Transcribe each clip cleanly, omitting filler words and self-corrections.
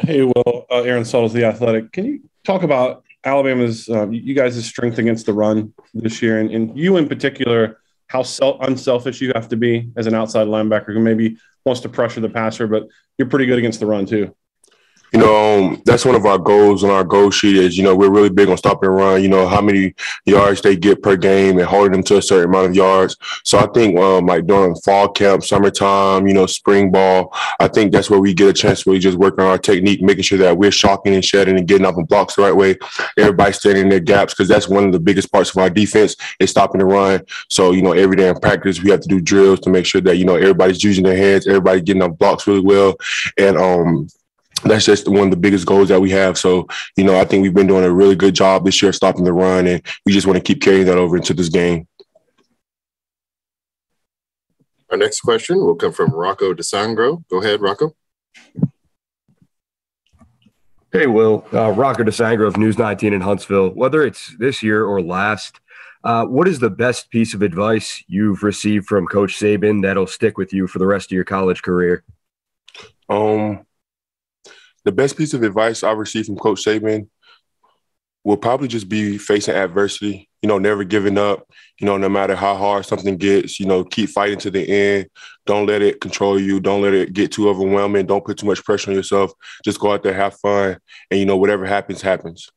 Hey, Will, Aaron Suttles, The Athletic. Can you talk about Alabama's, you guys' strength against the run this year, and you in particular, how unselfish you have to be as an outside linebacker who maybe wants to pressure the passer, but you're pretty good against the run too? That's one of our goals on our goal sheet is, we're really big on stop and run, how many yards they get per game and holding them to a certain amount of yards. So I think like during fall camp, summertime, spring ball, I think that's where we get a chance to really just work on our technique, making sure that we're shocking and shedding and getting up on blocks the right way. Everybody standing in their gaps because that's one of the biggest parts of our defense is stopping the run. So, every day in practice, we have to do drills to make sure that, everybody's using their hands, everybody getting up blocks really well. And, that's just one of the biggest goals that we have. So, I think we've been doing a really good job this year stopping the run, and we just want to keep carrying that over into this game. Our next question will come from Rocco DeSangro. Go ahead, Rocco. Hey, Will. Rocco DeSangro of News 19 in Huntsville. Whether it's this year or last, what is the best piece of advice you've received from Coach Saban that'll stick with you for the rest of your college career? The best piece of advice I received from Coach Saban will probably just be facing adversity, never giving up, no matter how hard something gets, keep fighting to the end. Don't let it control you. Don't let it get too overwhelming. Don't put too much pressure on yourself. Just go out there, have fun, and, whatever happens, happens.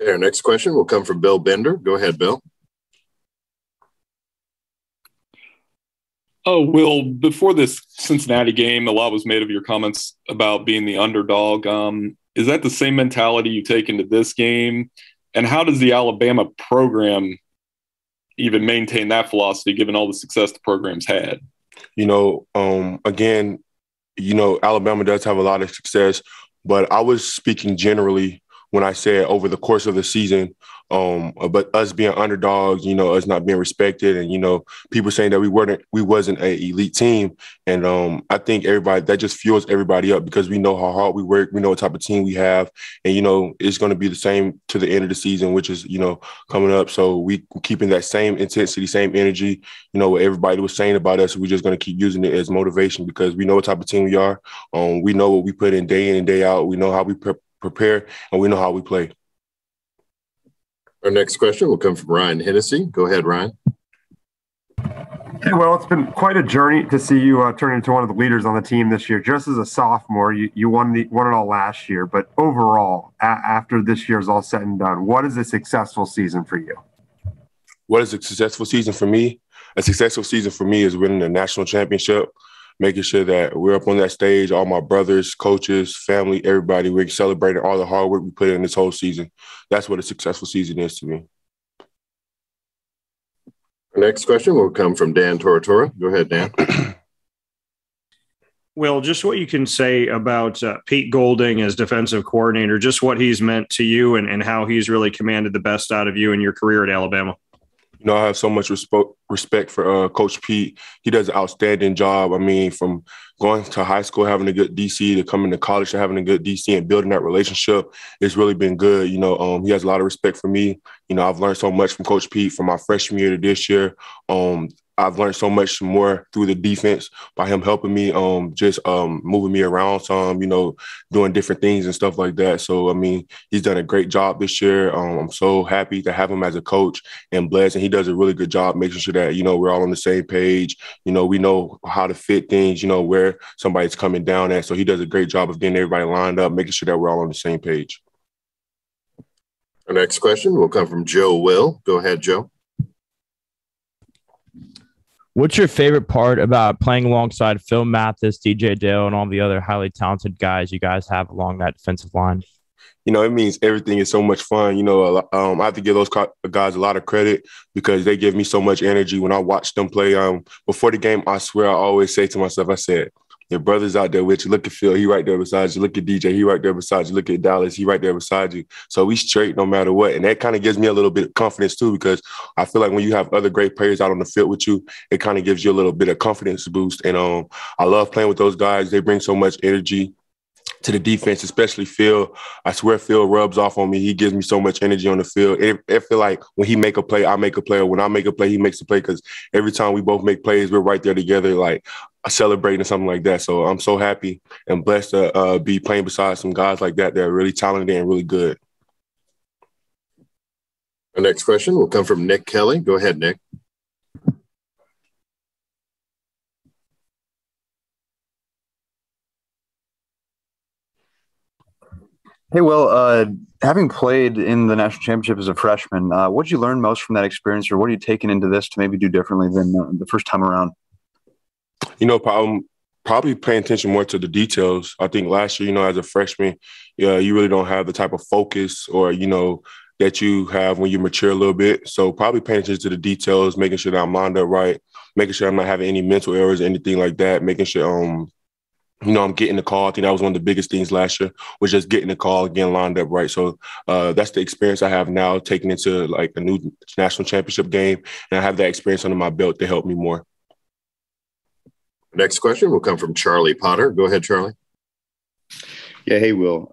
Okay, our next question will come from Bill Bender. Go ahead, Bill. Oh, Will, before this Cincinnati game, a lot was made of your comments about being the underdog. Is that the same mentality you take into this game? And how does the Alabama program even maintain that philosophy given all the success the program's had? Again, Alabama does have a lot of success, but I was speaking generally when I said over the course of the season, but us being underdogs, us not being respected, and people saying that we wasn't an elite team, and I think everybody that just fuels everybody up because we know how hard we work, we know what type of team we have, and it's going to be the same to the end of the season, which is coming up. So we keeping that same intensity, same energy, what everybody was saying about us. We're just going to keep using it as motivation because we know what type of team we are. We know what we put in and day out. We know how we prepare, and we know how we play. Our next question will come from Ryan Hennessy. Go ahead, Ryan. Hey, well, it's been quite a journey to see you turn into one of the leaders on the team this year. Just as a sophomore, you won it all last year. But overall, after this year's all said and done, what is a successful season for you? What is a successful season for me? A successful season for me is winning the national championship, making sure that we're up on that stage, all my brothers, coaches, family, everybody, we're celebrating all the hard work we put in this whole season. That's what a successful season is to me. Our next question will come from Dan Toratora. Go ahead, Dan. Will, just what you can say about Pete Golding as defensive coordinator, just what he's meant to you and how he's really commanded the best out of you in your career at Alabama. I have so much respect for Coach Pete. He does an outstanding job. I mean, from going to high school, having a good DC, to coming to college to having a good DC and building that relationship, it's really been good. He has a lot of respect for me. I've learned so much from Coach Pete from my freshman year to this year. I've learned so much more through the defense by him helping me, just moving me around some, doing different things and stuff like that. So, I mean, he's done a great job this year. I'm so happy to have him as a coach and blessed. And he does a really good job making sure that, we're all on the same page. We know how to fit things, where somebody's coming down at. So he does a great job of getting everybody lined up, making sure that we're all on the same page. Our next question will come from Joe Will. Go ahead, Joe. What's your favorite part about playing alongside Phil Mathis, DJ Dale, and all the other highly talented guys you guys have along that defensive line? It means everything is so much fun. I have to give those guys a lot of credit because they give me so much energy when I watch them play. Before the game, I swear I always say to myself, I said, your brother's out there with you. Look at Phil. He right there beside you. Look at DJ. He right there beside you. Look at Dallas. He right there beside you. So we straight no matter what. And that kind of gives me a little bit of confidence too, because I feel like when you have other great players out on the field with you, it kind of gives you a little bit of confidence boost. And I love playing with those guys. They bring so much energy to the defense, especially Phil. I swear Phil rubs off on me. He gives me so much energy on the field. I feel like when he make a play, I make a play. Or when I make a play, he makes a play, because every time we both make plays, we're right there together. Like, celebrating or something like that. So I'm so happy and blessed to be playing beside some guys like that are really talented and really good. Our next question will come from Nick Kelly. Go ahead, Nick. Hey, Will, having played in the national championship as a freshman, what did you learn most from that experience, or what are you taking into this to maybe do differently than the first time around? Probably paying attention more to the details. I think last year, as a freshman, you really don't have the type of focus or, that you have when you mature a little bit. So probably paying attention to the details, making sure that I'm lined up right, making sure I'm not having any mental errors or anything like that, making sure, I'm getting the call. I think that was one of the biggest things last year, was just getting the call, getting lined up right. So that's the experience I have now, taking into like a new national championship game. And I have that experience under my belt to help me more. Next question will come from Charlie Potter. Go ahead, Charlie. Yeah, hey, Will.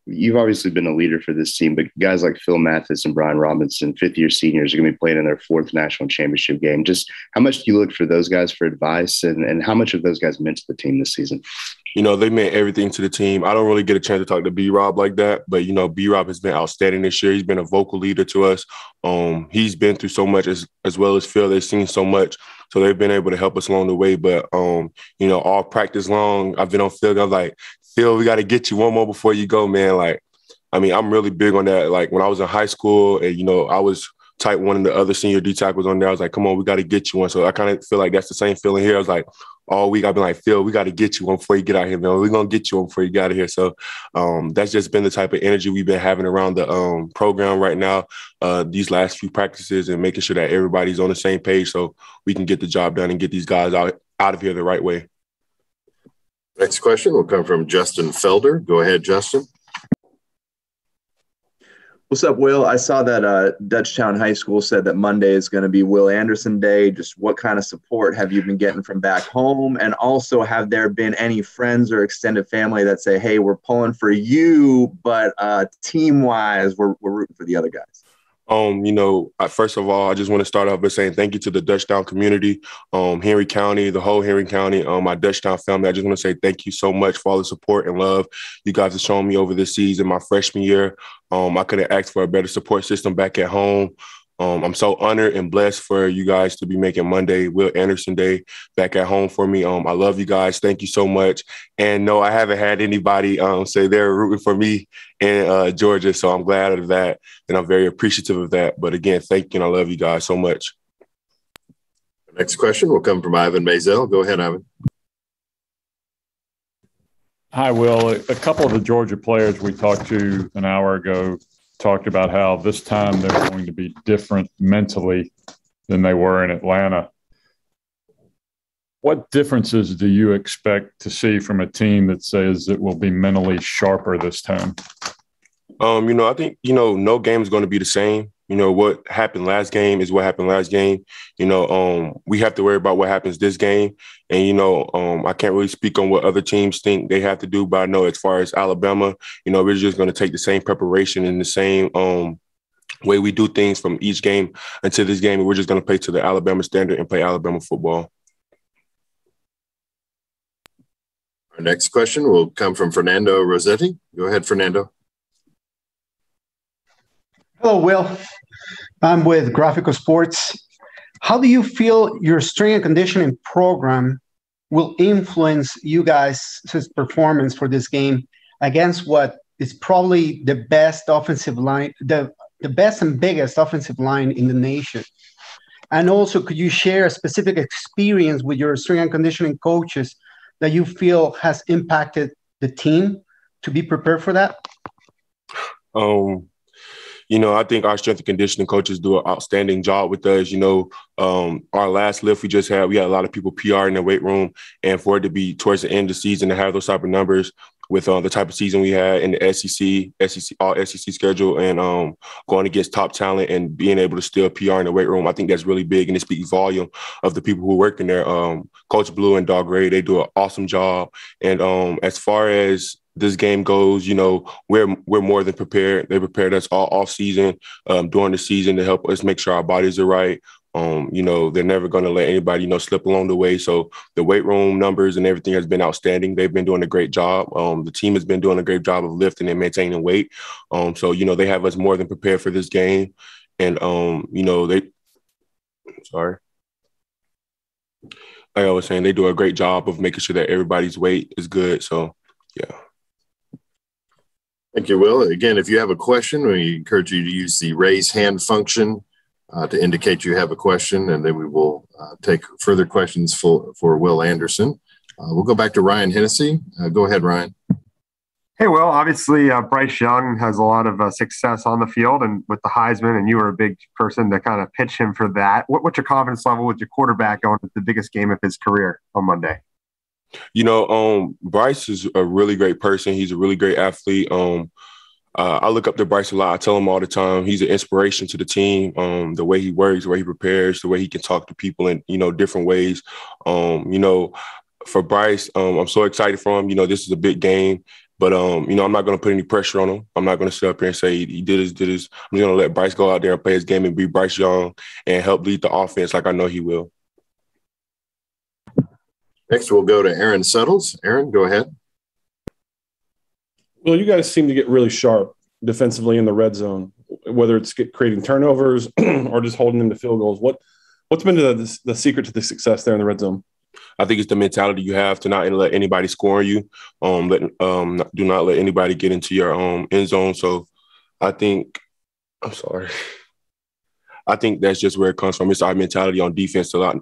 You've obviously been a leader for this team, but guys like Phil Mathis and Brian Robinson, fifth-year seniors, are going to be playing in their fourth national championship game. Just how much do you look for those guys for advice, and how much have those guys meant to the team this season? They meant everything to the team. I don't really get a chance to talk to B-Rob like that, but, B-Rob has been outstanding this year. He's been a vocal leader to us. He's been through so much as well as Phil. They've seen so much, so they've been able to help us along the way. But, all practice long, I've been on Phil. I'm like, Phil, we got to get you one more before you go, man. I'm really big on that. Like, when I was in high school and, I was type one of the other senior D tackles on there, I was like, come on, we got to get you one. So I kind of feel like that's the same feeling here. I was like, all week I've been like, Phil, we got to get you one before you get out here, man. We're going to get you one before you get out of here. So that's just been the type of energy we've been having around the program right now, these last few practices, and making sure that everybody's on the same page so we can get the job done and get these guys out of here the right way. Next question will come from Justin Felder. Go ahead, Justin. What's up, Will? I saw that Dutchdown High School said that Monday is going to be Will Anderson Day. Just what kind of support have you been getting from back home? And also, have there been any friends or extended family that say, hey, we're pulling for you, but team-wise, we're rooting for the other guys? First of all, I just want to start off by saying thank you to the Dutchdown community, Henry County, the whole Henry County, my Dutchdown family. I just want to say thank you so much for all the support and love you guys have shown me over this season, my freshman year. I could have asked for a better support system back at home. I'm so honored and blessed for you guys to be making Monday Will Anderson Day back at home for me. I love you guys. Thank you so much. And no, I haven't had anybody say they're rooting for me in Georgia, so I'm glad of that, and I'm very appreciative of that. But again, thank you, and I love you guys so much. The next question will come from Ivan Mazel. Go ahead, Ivan. Hi, Will. A couple of the Georgia players we talked to an hour ago talked about how this time they're going to be different mentally than they were in Atlanta. What differences do you expect to see from a team that says it will be mentally sharper this time? I think, no game is going to be the same. What happened last game is what happened last game. We have to worry about what happens this game. And, I can't really speak on what other teams think they have to do, but I know as far as Alabama, we're just going to take the same preparation and the same way we do things from each game until this game. And we're just going to play to the Alabama standard and play Alabama football. Our next question will come from Fernando Rossetti. Go ahead, Fernando. Hello, Will. I'm with Graphical Sports. How do you feel your strength and conditioning program will influence you guys' performance for this game against what is probably the best offensive line, the best and biggest offensive line in the nation? And also, could you share a specific experience with your strength and conditioning coaches that you feel has impacted the team to be prepared for that? I think our strength and conditioning coaches do an outstanding job with us. Our last lift we just had, we had a lot of people PR in the weight room, and for it to be towards the end of the season to have those type of numbers with the type of season we had in the SEC, all SEC schedule, and going against top talent and being able to still PR in the weight room, I think that's really big, and it speaks volume of the people who work in there. Coach Blue and Dog Ray, they do an awesome job. And as far as this game goes, we're more than prepared. They prepared us all off season, during the season to help us make sure our bodies are right. They're never going to let anybody, slip along the way. So the weight room numbers and everything has been outstanding. They've been doing a great job. The team has been doing a great job of lifting and maintaining weight. So they have us more than prepared for this game. And, like I was saying, they do a great job of making sure that everybody's weight is good. So, yeah. Thank you, Will. Again, if you have a question, we encourage you to use the raise hand function to indicate you have a question, and then we will take further questions for Will Anderson. We'll go back to Ryan Hennessy. Go ahead, Ryan. Hey, Will, obviously Bryce Young has a lot of success on the field and with the Heisman, and you were a big person to kind of pitch him for that. What's your confidence level with your quarterback going to the biggest game of his career on Monday? Bryce is a really great person. He's a really great athlete. I look up to Bryce a lot. I tell him all the time, he's an inspiration to the team. The way he works, the way he prepares, the way he can talk to people in, different ways. For Bryce, I'm so excited for him. This is a big game. But, I'm not going to put any pressure on him. I'm not going to sit up here and say he did this. I'm just going to let Bryce go out there and play his game and be Bryce Young and help lead the offense like I know he will. Next, we'll go to Aaron Suttles. Aaron, go ahead. Well, you guys seem to get really sharp defensively in the red zone, whether it's creating turnovers or just holding them to field goals. What's been the secret to the success there in the red zone? I think it's the mentality you have to not let anybody score on you. Do not let anybody get into your end zone. So I think that's just where it comes from. It's our mentality on defense to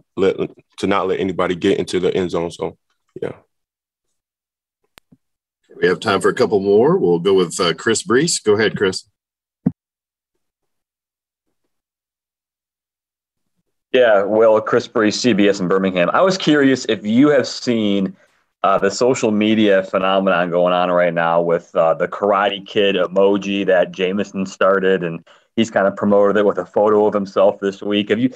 not let anybody get into the end zone. So, yeah. We have time for a couple more. We'll go with Chris Brees. Go ahead, Chris. Yeah, well, Chris Brees, CBS in Birmingham. I was curious if you have seen the social media phenomenon going on right now with the Karate Kid emoji that Jameson started, and he's kind of promoted it with a photo of himself this week. Have you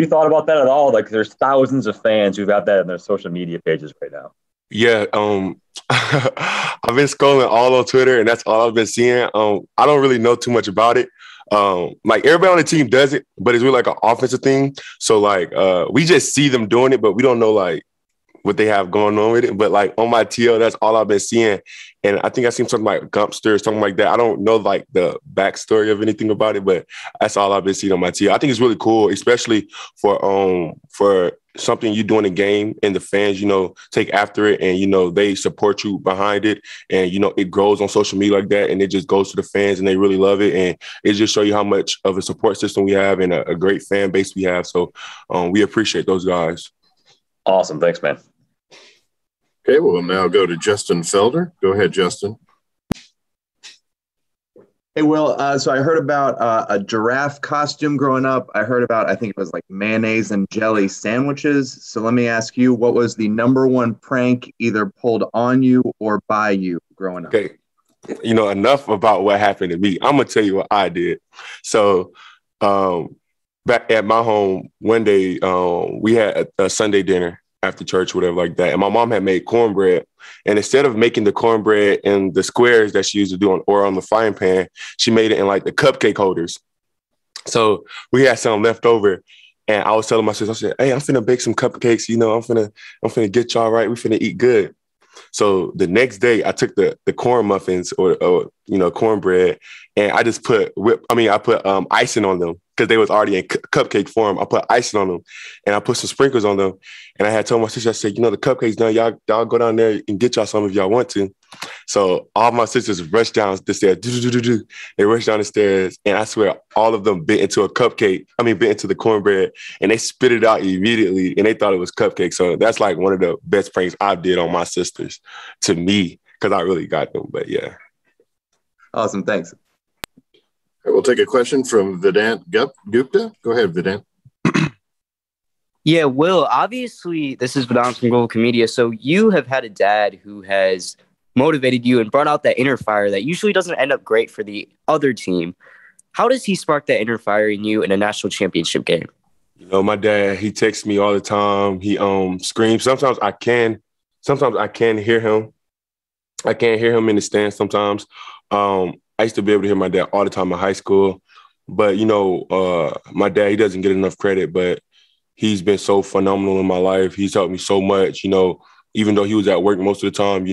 thought about that at all? Like, there's thousands of fans who've got that in their social media pages right now. Yeah, I've been scrolling all on Twitter, and that's all I've been seeing. I don't really know too much about it. Like everybody on the team does it, but it's really like an offensive thing. So like we just see them doing it, but we don't know like what they have going on with it. But like on my TL, that's all I've been seeing. And I think I seen something like Gumpster or something like that. I don't know like the backstory of anything about it, but that's all I've been seeing on my TL. I think it's really cool, especially for something you do in a game and the fans, take after it and, they support you behind it. And, it grows on social media like that and it just goes to the fans and they really love it. And it just shows you how much of a support system we have and a great fan base we have. So we appreciate those guys. Awesome. Thanks, man. Okay, we'll now go to Justin Felder. Go ahead, Justin. Hey, Will, so I heard about a giraffe costume growing up. I heard about, I think it was like mayonnaise and jelly sandwiches. So let me ask you, what was the number one prank either pulled on you or by you growing up? Okay, enough about what happened to me. I'm going to tell you what I did. So back at my home, one day we had a Sunday dinner after church, whatever like that. And my mom had made cornbread. And instead of making the cornbread in the squares that she used to do on the frying pan, she made it in like the cupcake holders. So we had some left over. And I was telling my sister, I said, hey, I'm finna bake some cupcakes. I'm finna get y'all right. We finna eat good. So the next day I took the corn muffins or cornbread and I just put icing on them because they was already in cupcake form. I put icing on them and I put some sprinkles on them. And I had told my sister, I said, the cupcakes done, y'all go down there and get y'all some if y'all want to. So all my sisters rushed down the stairs. They rushed down the stairs and I swear all of them bit into the cornbread and they spit it out immediately and they thought it was cupcake. So that's like one of the best pranks I did on my sisters to me because I really got them. But yeah. Awesome. Thanks. We'll take a question from Vedant Gupta. Go ahead, Vedant. Yeah, Will, obviously this is Vedant from Global Comedia. So you have had a dad who has motivated you and brought out that inner fire that usually doesn't end up great for the other team. How does he spark that inner fire in you in a national championship game? My dad, he texts me all the time. He screams. Sometimes I can hear him. I can't hear him in the stands sometimes. I used to be able to hear my dad all the time in high school. But, my dad, he doesn't get enough credit. But, he's been so phenomenal in my life. He's helped me so much, even though he was at work most of the time,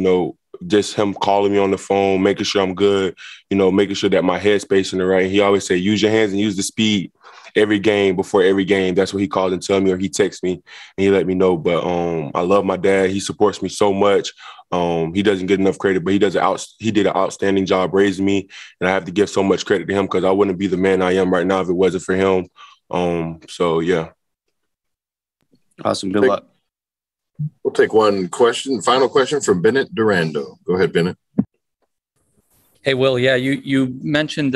just him calling me on the phone, making sure I'm good, making sure that my headspace in the right. He always say, use your hands and use the speed every game, before every game. That's what he calls and tell me, or he texts me and he let me know. But I love my dad. He supports me so much. He doesn't get enough credit, but he did an outstanding job raising me. And I have to give so much credit to him, because I wouldn't be the man I am right now if it wasn't for him. So, yeah. Awesome. Good luck. We'll take one question, final question from Bennett Durando. Go ahead, Bennett. Hey, Will. Yeah, you mentioned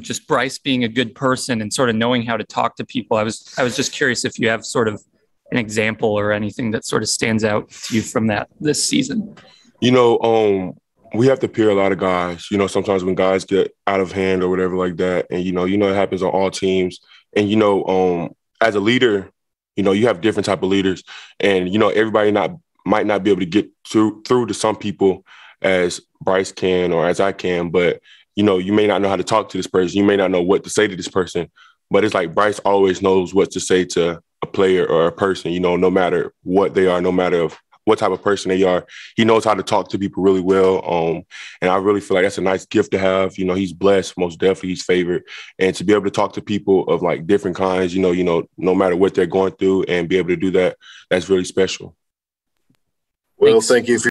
just Bryce being a good person and sort of knowing how to talk to people. I was just curious if you have sort of an example or anything that sort of stands out to you from this season. We have to peer a lot of guys. Sometimes when guys get out of hand or whatever like that, and it happens on all teams. And as a leader, you have different type of leaders, and everybody might not be able to get through to some people as Bryce can or as I can, but you may not know how to talk to this person. You may not know what to say to this person, but it's like Bryce always knows what to say to a player or a person, no matter what they are, no matter what type of person they are. He knows how to talk to people really well. And I really feel like that's a nice gift to have. He's blessed, most definitely he's favored. And to be able to talk to people of like different kinds, no matter what they're going through, and be able to do that, that's really special. Well, thank you for